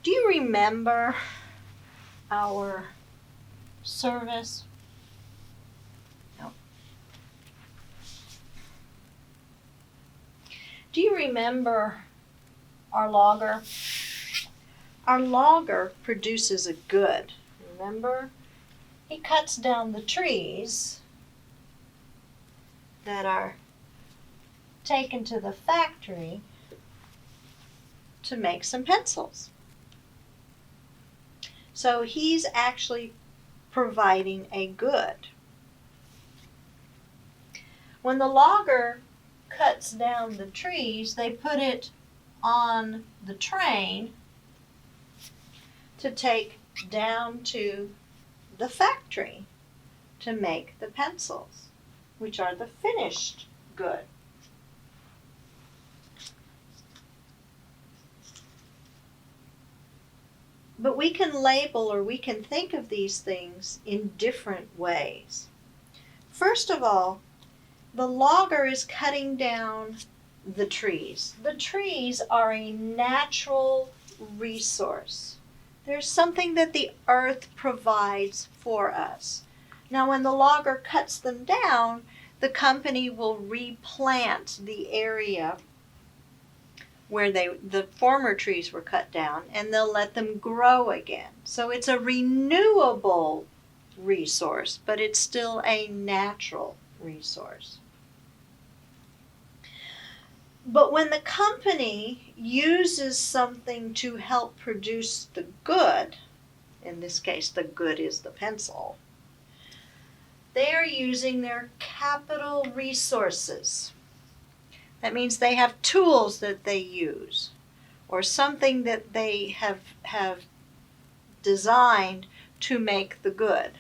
Do you remember our service? No. Do you remember our logger? Our logger produces a good. Remember? He cuts down the trees that are taken to the factory to make some pencils. So he's actually providing a good. When the logger cuts down the trees, they put it on the train to take down to the factory to make the pencils, which are the finished good. But we can label or we can think of these things in different ways. First of all, the logger is cutting down the trees. The trees are a natural resource. There's something that the earth provides for us. Now, when the logger cuts them down, the company will replant the area where the former trees were cut down, and they'll let them grow again. So it's a renewable resource, but it's still a natural resource. But when the company uses something to help produce the good, in this case the good is the pencil, they are using their capital resources. That means they have tools that they use, or something that they have designed to make the good.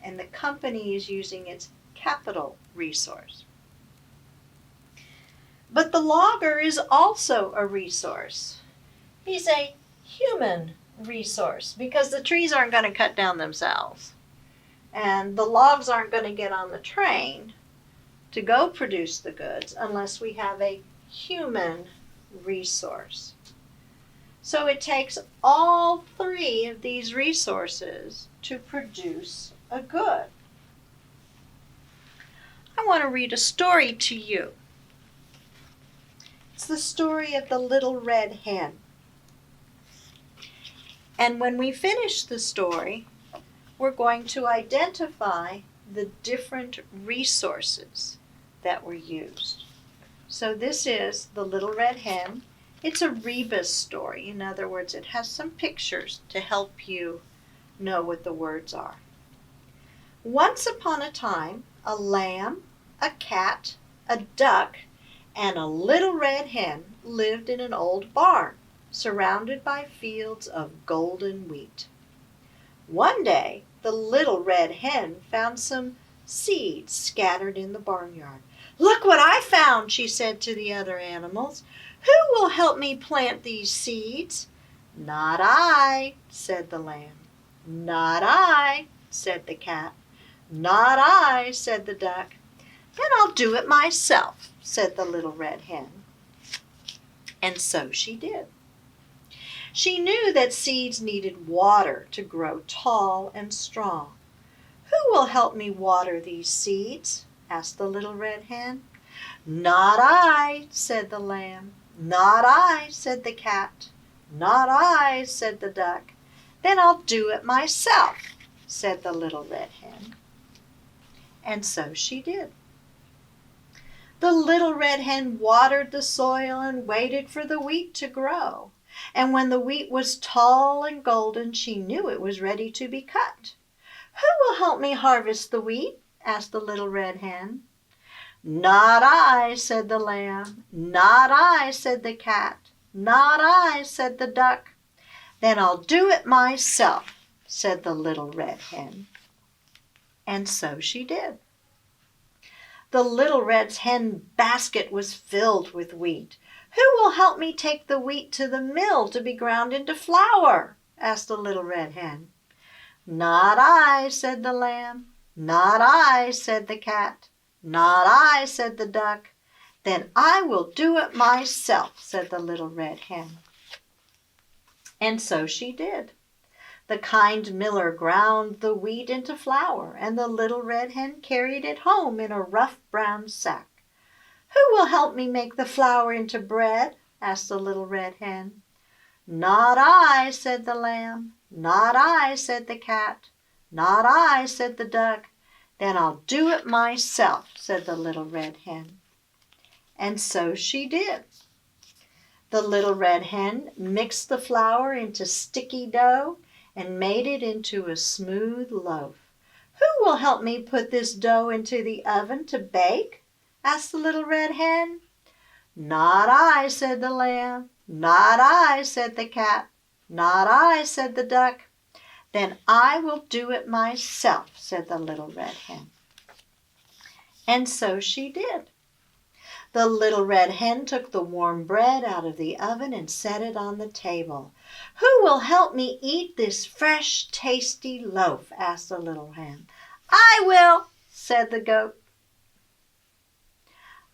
And the company is using its capital resource. But the logger is also a resource. He's a human resource because the trees aren't going to cut down themselves. And the logs aren't going to get on the train to go produce the goods unless we have a human resource. So it takes all three of these resources to produce a good. I want to read a story to you. It's the story of the little red hen. And when we finish the story, we're going to identify the different resources that were used. So this is the little red hen. It's a rebus story. In other words, it has some pictures to help you know what the words are. Once upon a time, a lamb, a cat, a duck, and a little red hen lived in an old barn, surrounded by fields of golden wheat. One day, the little red hen found some seeds scattered in the barnyard. "Look what I found," she said to the other animals. "Who will help me plant these seeds?" "Not I," said the lamb. "Not I," said the cat. "Not I," said the duck. "Then I'll do it myself," said the little red hen. And so she did. She knew that seeds needed water to grow tall and strong. "Who will help me water these seeds?" asked the little red hen. "Not I," said the lamb. "Not I," said the cat. "Not I," said the duck. "Then I'll do it myself," said the little red hen. And so she did. The little red hen watered the soil and waited for the wheat to grow. And when the wheat was tall and golden, she knew it was ready to be cut. "Who will help me harvest the wheat?" asked the little red hen. "Not I," said the lamb. "Not I," said the cat. "Not I," said the duck. "Then I'll do it myself," said the little red hen. And so she did. The little red hen basket was filled with wheat. "Who will help me take the wheat to the mill to be ground into flour?" asked the little red hen. "Not I," said the lamb. "Not I," said the cat. "Not I," said the duck. "Then I will do it myself," said the little red hen. And so she did. The kind miller ground the wheat into flour, and the little red hen carried it home in a rough brown sack. "Who will help me make the flour into bread?" asked the little red hen. "Not I," said the lamb. "Not I," said the cat. "Not I," said the duck. "Then I'll do it myself," said the little red hen. And so she did. The little red hen mixed the flour into sticky dough and made it into a smooth loaf. "Who will help me put this dough into the oven to bake?" asked the little red hen. "Not I," said the lamb. "Not I," said the cat. "Not I," said the duck. "Then I will do it myself," said the little red hen. And so she did. The little red hen took the warm bread out of the oven and set it on the table. "Who will help me eat this fresh, tasty loaf?" asked the little hen. "I will," said the goat.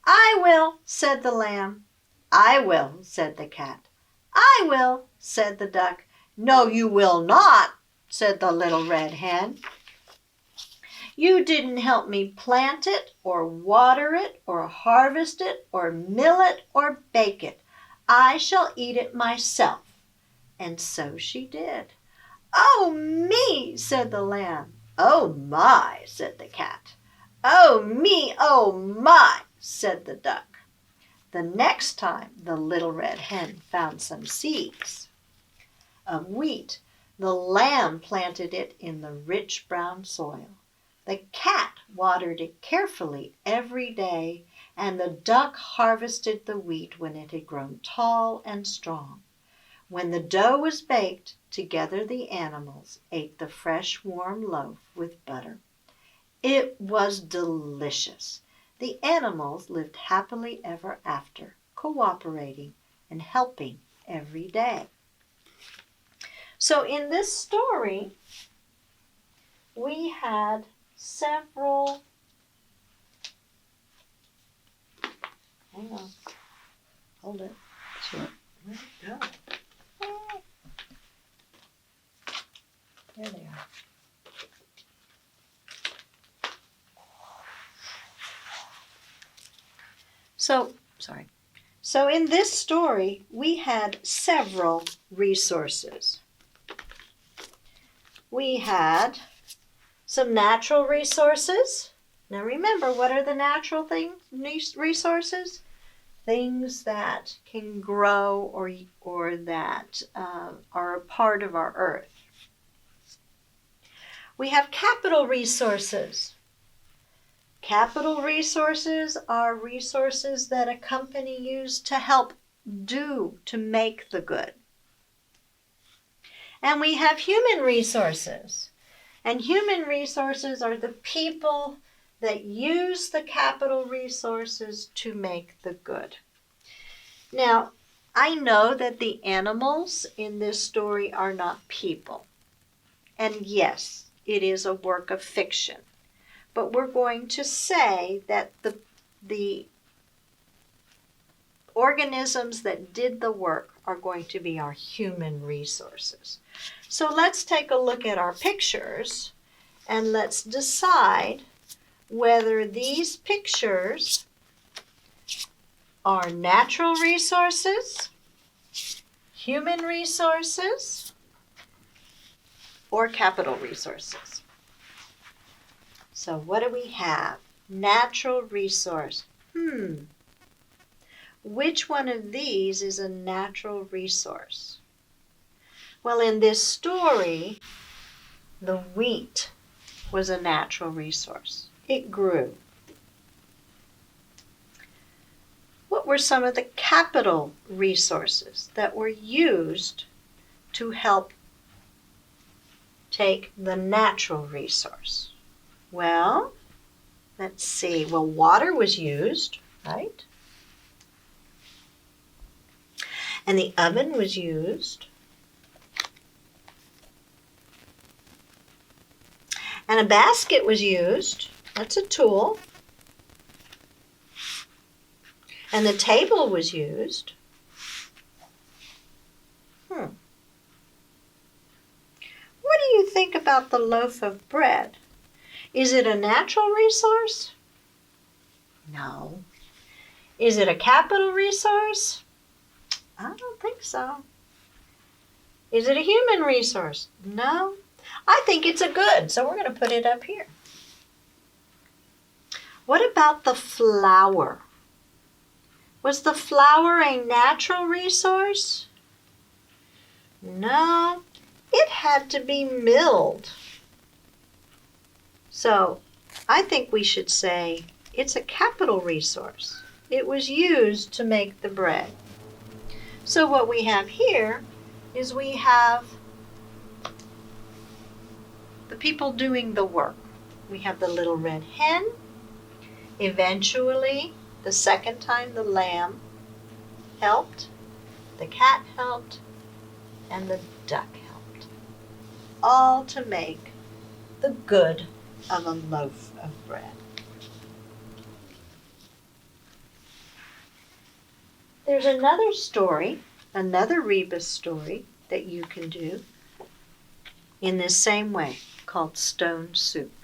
"I will," said the lamb. "I will," said the cat. "I will," said the duck. "No, you will not," said the little red hen. "You didn't help me plant it, or water it, or harvest it, or mill it, or bake it. I shall eat it myself." And so she did. "Oh, me!" said the lamb. "Oh, my!" said the cat. "Oh, me! Oh, my!" said the duck. The next time the little red hen found some seeds of wheat, the lamb planted it in the rich brown soil. The cat watered it carefully every day, and the duck harvested the wheat when it had grown tall and strong. When the dough was baked, together the animals ate the fresh warm loaf with butter. It was delicious. The animals lived happily ever after, cooperating and helping every day. So in this story, we had several, hang on, hold it. Sure. Where'd it go? There they are. So in this story, we had several resources. We had some natural resources. Now remember, what are the natural resources? Things that can grow or that are a part of our earth. We have capital resources. Capital resources are resources that a company used to help to make the good. And we have human resources. And human resources are the people that use the capital resources to make the good. Now, I know that the animals in this story are not people. And yes, it is a work of fiction. But we're going to say that the organisms that did the work are going to be our human resources. So let's take a look at our pictures and let's decide whether these pictures are natural resources, human resources, or capital resources. So what do we have? Natural resource. Which one of these is a natural resource? Well, in this story, the wheat was a natural resource. It grew. What were some of the capital resources that were used to help take the natural resource? Well, let's see. Well, water was used, right? And the oven was used. And a basket was used. That's a tool. And the table was used. about the loaf of bread? Is it a natural resource? No. Is it a capital resource? I don't think so. Is it a human resource? No. I think it's a good, so we're going to put it up here. What about the flour? Was the flour a natural resource? No, it had to be milled. So I think we should say it's a capital resource. It was used to make the bread. So what we have here is we have the people doing the work. We have the little red hen. Eventually, the second time the lamb helped, the cat helped, and the duck helped. All to make the good of a loaf of bread. There's another story, another rebus story that you can do in this same way, called Stone Soup.